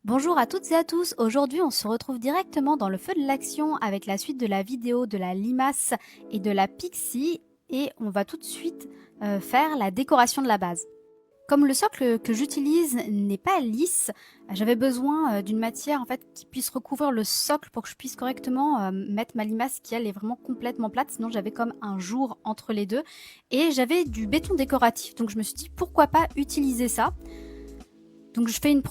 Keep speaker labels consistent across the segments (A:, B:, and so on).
A: Bonjour à toutes et à tous. Aujourd'hui, on se retrouve directement dans le feu de l'action avec la suite de la vidéo de la limace et de la pixie et on va tout de suite faire la décoration de la base. Comme le socle que j'utilise n'est pas lisse, j'avais besoin d'une matière en fait qui puisse recouvrir le socle pour que je puisse correctement mettre ma limace qui elle est vraiment complètement plate, sinon j'avais comme un jour entre les deux et j'avais du béton décoratif, donc je me suis dit pourquoi pas utiliser ça. Donc je fais un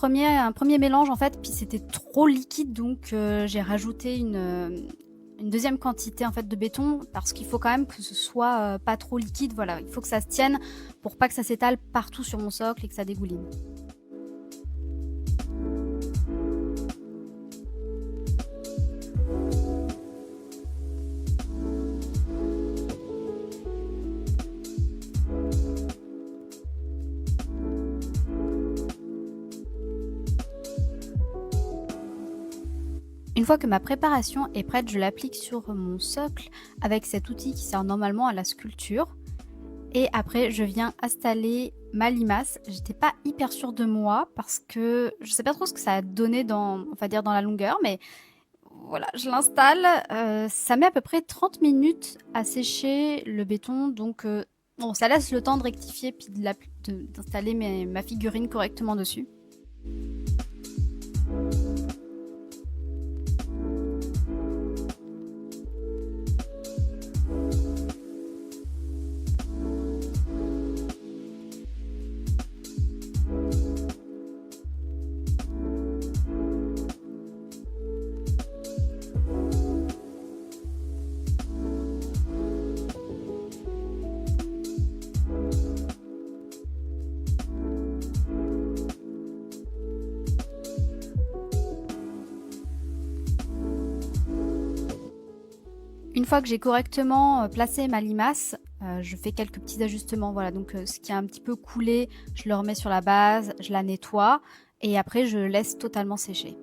A: premier mélange en fait, puis c'était trop liquide, donc j'ai rajouté une deuxième quantité en fait de béton parce qu'il faut quand même que ce soit pas trop liquide. Voilà, il faut que ça se tienne pour pas que ça s'étale partout sur mon socle et que ça dégouline. Une fois que ma préparation est prête, je l'applique sur mon socle avec cet outil qui sert normalement à la sculpture. Et après, je viens installer ma limace. J'étais pas hyper sûre de moi parce que je sais pas trop ce que ça a donné dans, on va dire dans la longueur, mais voilà, je l'installe. Ça met à peu près 30 minutes à sécher le béton, donc bon, ça laisse le temps de rectifier puis d'installer ma figurine correctement dessus. Une fois que j'ai correctement placé ma limace, je fais quelques petits ajustements. Voilà, donc ce qui a un petit peu coulé, je le remets sur la base, je la nettoie et après je laisse totalement sécher.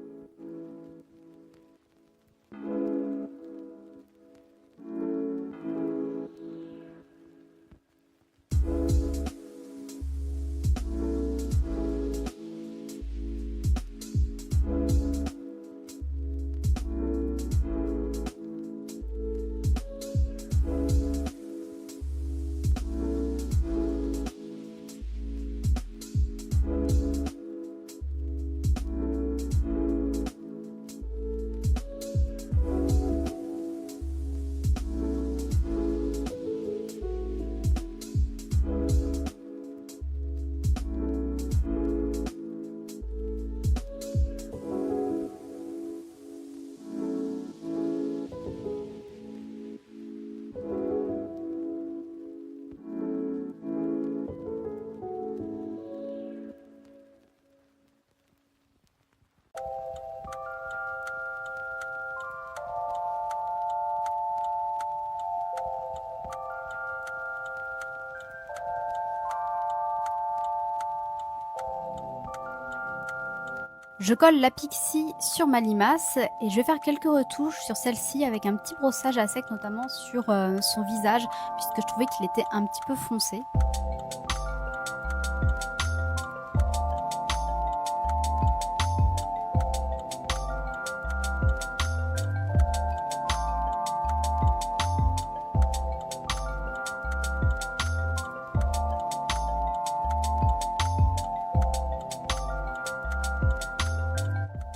A: Je colle la pixie sur ma limace et je vais faire quelques retouches sur celle-ci avec un petit brossage à sec, notamment sur son visage, puisque je trouvais qu'il était un petit peu foncé.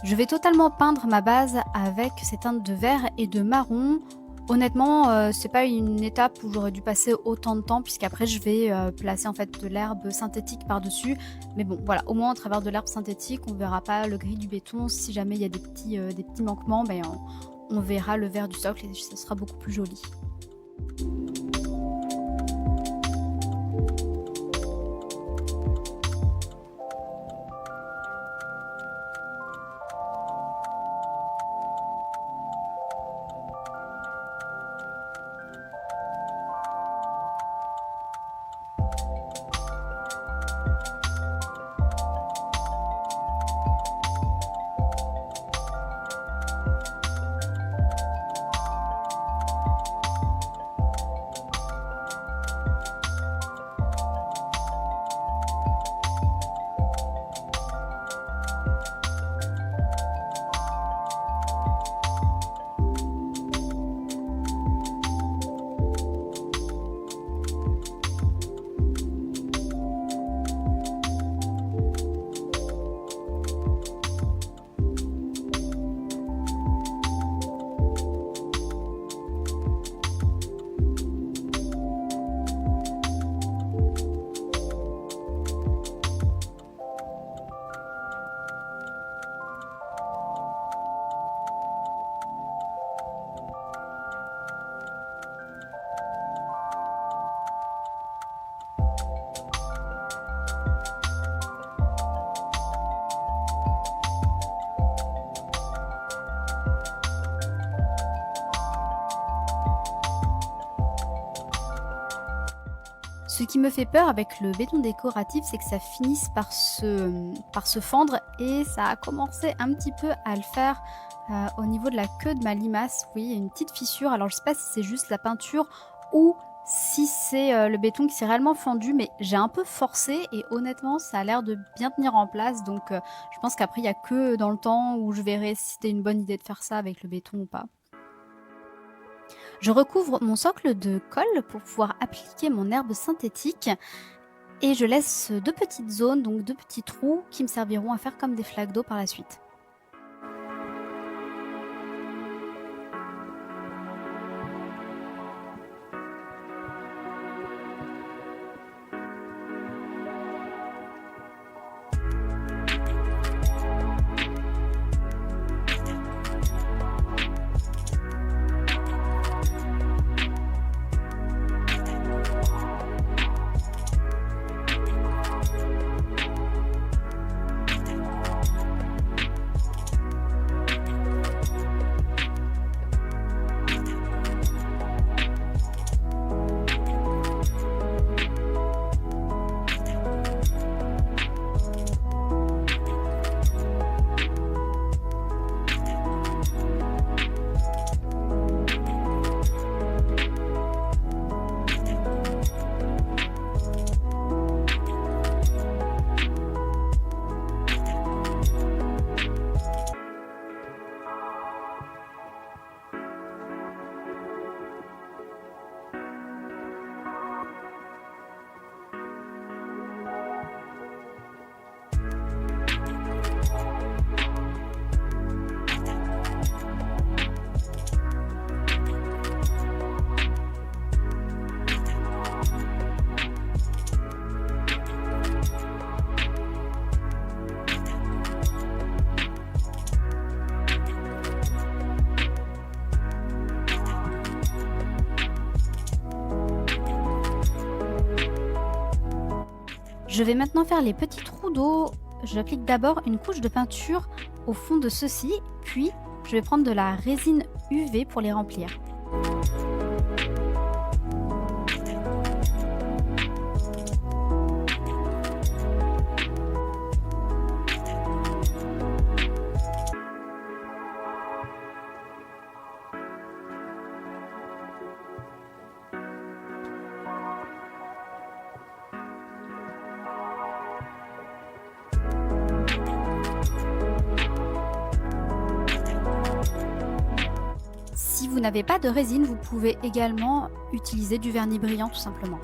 A: Je vais totalement peindre ma base avec ces teintes de vert et de marron. Honnêtement, c'est pas une étape où j'aurais dû passer autant de temps puisqu'après je vais placer en fait de l'herbe synthétique par-dessus. Mais bon, voilà, au moins au travers de l'herbe synthétique, on verra pas le gris du béton. Si jamais il y a des petits manquements, ben, on verra le vert du socle et ça sera beaucoup plus joli. Ce qui me fait peur avec le béton décoratif, c'est que ça finisse par se fendre et ça a commencé un petit peu à le faire au niveau de la queue de ma limace. Oui, il y a une petite fissure. Alors je sais pas si c'est juste la peinture ou si c'est le béton qui s'est réellement fendu, mais j'ai un peu forcé et honnêtement, ça a l'air de bien tenir en place. Donc je pense qu'après, il n'y a que dans le temps où je verrai si c'était une bonne idée de faire ça avec le béton ou pas. Je recouvre mon socle de colle pour pouvoir appliquer mon herbe synthétique et je laisse 2 petites zones, donc 2 petits trous qui me serviront à faire comme des flaques d'eau par la suite. Je vais maintenant faire les petits trous d'eau. J'applique d'abord une couche de peinture au fond de ceux-ci, puis je vais prendre de la résine UV pour les remplir. Si vous n'avez pas de résine, vous pouvez également utiliser du vernis brillant tout simplement.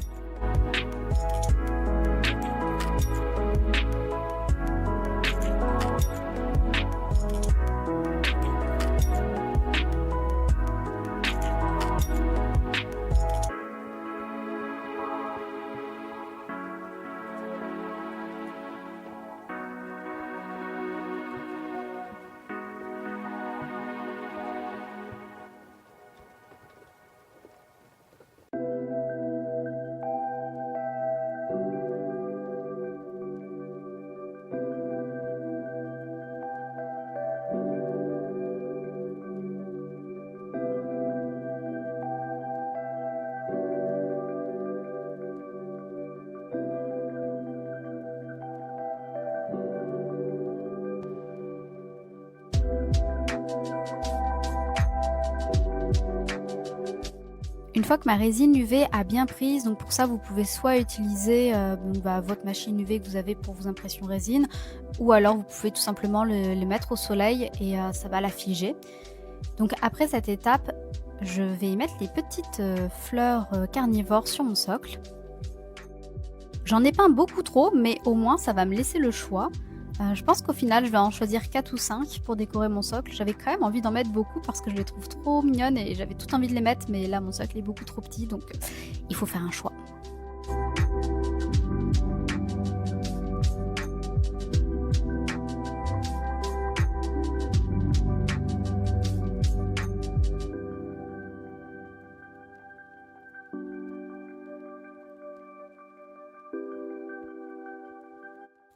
A: Une fois que ma résine UV a bien prise, donc pour ça vous pouvez soit utiliser votre machine UV que vous avez pour vos impressions résine, ou alors vous pouvez tout simplement le mettre au soleil et ça va la figer. Donc après cette étape, je vais y mettre les petites fleurs carnivores sur mon socle. J'en ai peint beaucoup trop, mais au moins ça va me laisser le choix. Je pense qu'au final, je vais en choisir 4 ou 5 pour décorer mon socle. J'avais quand même envie d'en mettre beaucoup parce que je les trouve trop mignonnes et j'avais tout envie de les mettre, mais là, mon socle est beaucoup trop petit, donc il faut faire un choix.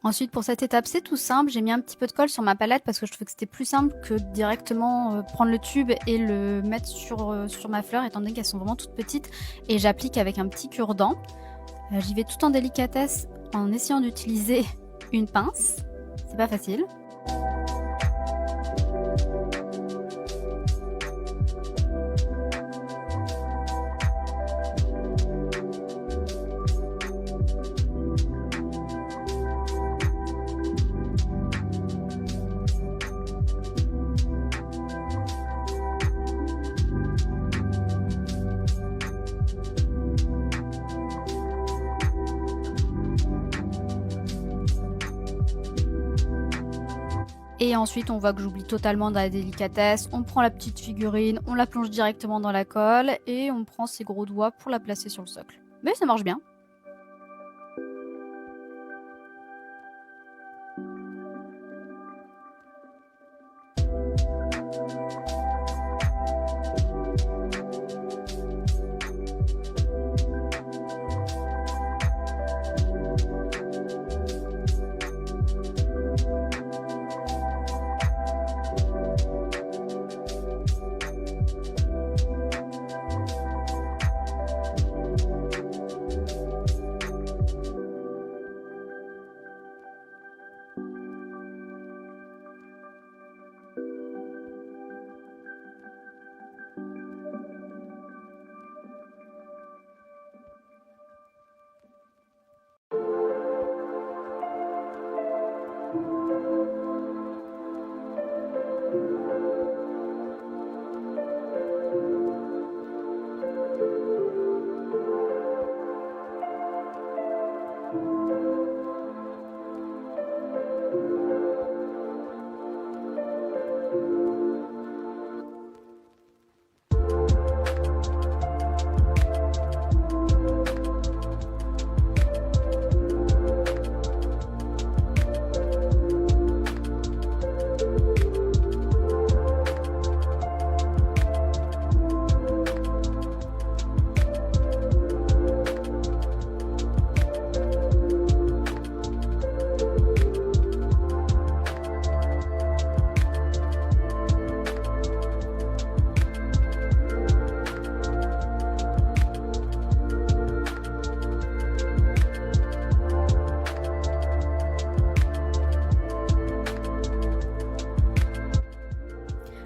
A: Ensuite, pour cette étape, c'est tout simple. J'ai mis un petit peu de colle sur ma palette parce que je trouvais que c'était plus simple que directement prendre le tube et le mettre sur ma fleur, étant donné qu'elles sont vraiment toutes petites. Et j'applique avec un petit cure-dent. J'y vais tout en délicatesse en essayant d'utiliser une pince. C'est pas facile. Et ensuite, on voit que j'oublie totalement de la délicatesse. On prend la petite figurine, on la plonge directement dans la colle et on prend ses gros doigts pour la placer sur le socle. Mais ça marche bien.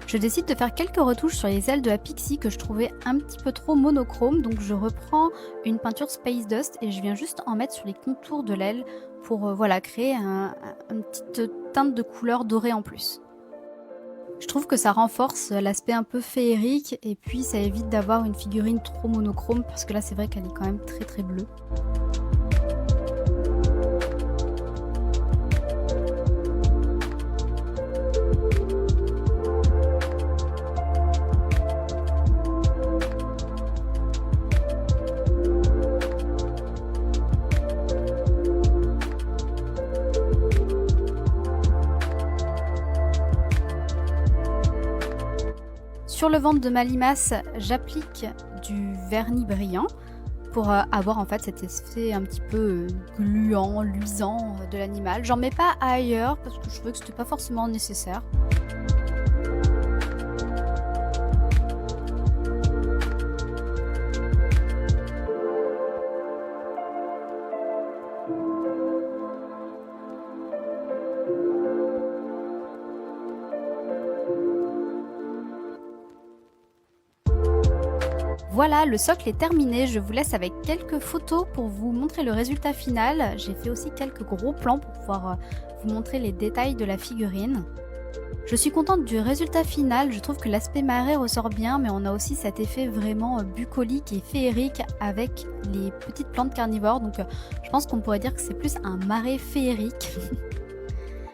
A: Je décide de faire quelques retouches sur les ailes de la Pixie que je trouvais un petit peu trop monochrome, donc je reprends une peinture Space Dust et je viens juste en mettre sur les contours de l'aile pour voilà, créer une petite teinte de couleur dorée en plus. Je trouve que ça renforce l'aspect un peu féerique et puis ça évite d'avoir une figurine trop monochrome parce que là c'est vrai qu'elle est quand même très bleue. Sur le ventre de ma limace, j'applique du vernis brillant pour avoir en fait cet effet un petit peu gluant, luisant de l'animal. J'en mets pas ailleurs parce que je trouvais que c'était pas forcément nécessaire. Voilà, le socle est terminé, je vous laisse avec quelques photos pour vous montrer le résultat final. J'ai fait aussi quelques gros plans pour pouvoir vous montrer les détails de la figurine. Je suis contente du résultat final, je trouve que l'aspect marais ressort bien, mais on a aussi cet effet vraiment bucolique et féerique avec les petites plantes carnivores, donc je pense qu'on pourrait dire que c'est plus un marais féerique.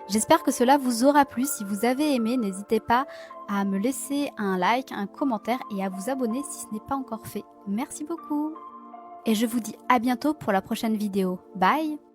A: J'espère que cela vous aura plu. Si vous avez aimé, n'hésitez pas à me laisser un like, un commentaire et à vous abonner si ce n'est pas encore fait. Merci beaucoup. Et je vous dis à bientôt pour la prochaine vidéo. Bye!